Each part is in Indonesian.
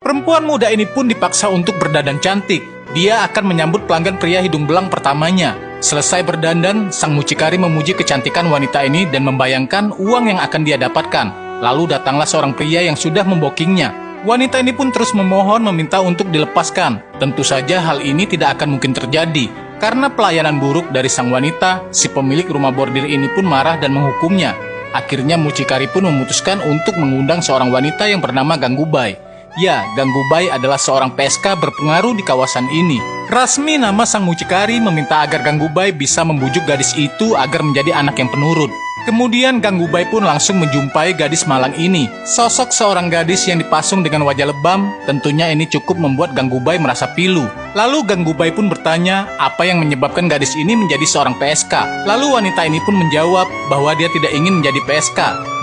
Perempuan muda ini pun dipaksa untuk berdandan cantik. Dia akan menyambut pelanggan pria hidung belang pertamanya. Selesai berdandan, sang mucikari memuji kecantikan wanita ini dan membayangkan uang yang akan dia dapatkan. Lalu datanglah seorang pria yang sudah membokingnya. Wanita ini pun terus memohon meminta untuk dilepaskan. Tentu saja hal ini tidak akan mungkin terjadi. Karena pelayanan buruk dari sang wanita, si pemilik rumah bordir ini pun marah dan menghukumnya. Akhirnya mucikari pun memutuskan untuk mengundang seorang wanita yang bernama Ganggubai. Ya, Ganggubai adalah seorang PSK berpengaruh di kawasan ini. Rasmi nama sang mucikari meminta agar Ganggubai bisa membujuk gadis itu agar menjadi anak yang penurut. Kemudian Ganggubai pun langsung menjumpai gadis malang ini. Sosok seorang gadis yang dipasung dengan wajah lebam, tentunya ini cukup membuat Ganggubai merasa pilu. Lalu Ganggubai pun bertanya apa yang menyebabkan gadis ini menjadi seorang PSK. Lalu wanita ini pun menjawab bahwa dia tidak ingin menjadi PSK.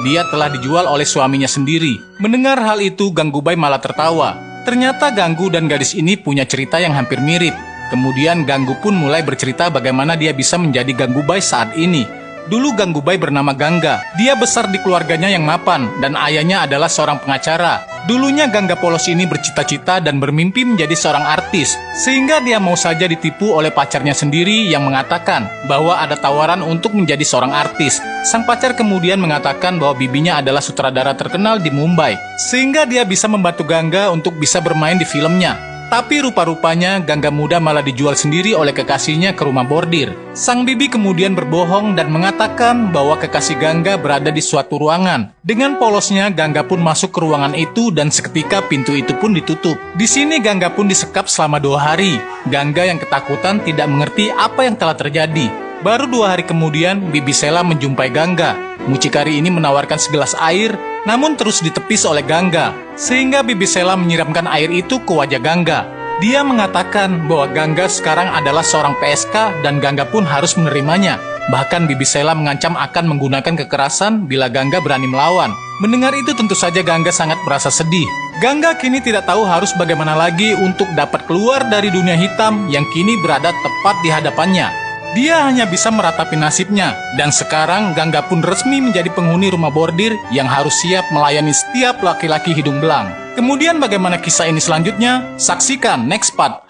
Dia telah dijual oleh suaminya sendiri. Mendengar hal itu, Ganggubai malah tertawa. Ternyata Ganggu dan gadis ini punya cerita yang hampir mirip. Kemudian Ganggu pun mulai bercerita bagaimana dia bisa menjadi Ganggubai saat ini. Dulu Ganggubai bernama Gangga. Dia besar di keluarganya yang mapan dan ayahnya adalah seorang pengacara. Dulunya Gangga polos ini bercita-cita dan bermimpi menjadi seorang artis, sehingga dia mau saja ditipu oleh pacarnya sendiri yang mengatakan bahwa ada tawaran untuk menjadi seorang artis. Sang pacar kemudian mengatakan bahwa bibinya adalah sutradara terkenal di Mumbai, sehingga dia bisa membantu Gangga untuk bisa bermain di filmnya. Tapi rupa-rupanya Gangga muda malah dijual sendiri oleh kekasihnya ke rumah bordir. Sang bibi kemudian berbohong dan mengatakan bahwa kekasih Gangga berada di suatu ruangan. Dengan polosnya Gangga pun masuk ke ruangan itu dan seketika pintu itu pun ditutup. Di sini Gangga pun disekap selama 2 hari. Gangga yang ketakutan tidak mengerti apa yang telah terjadi. Baru 2 hari kemudian Bibi Sela menjumpai Gangga. Mucikari ini menawarkan segelas air, namun terus ditepis oleh Gangga, sehingga Bibi Sela menyiramkan air itu ke wajah Gangga. Dia mengatakan bahwa Gangga sekarang adalah seorang PSK dan Gangga pun harus menerimanya. Bahkan Bibi Sela mengancam akan menggunakan kekerasan bila Gangga berani melawan. Mendengar itu tentu saja Gangga sangat merasa sedih. Gangga kini tidak tahu harus bagaimana lagi untuk dapat keluar dari dunia hitam yang kini berada tepat di hadapannya. Dia hanya bisa meratapi nasibnya, dan sekarang Gangga pun resmi menjadi penghuni rumah bordir yang harus siap melayani setiap laki-laki hidung belang. Kemudian bagaimana kisah ini selanjutnya? Saksikan next part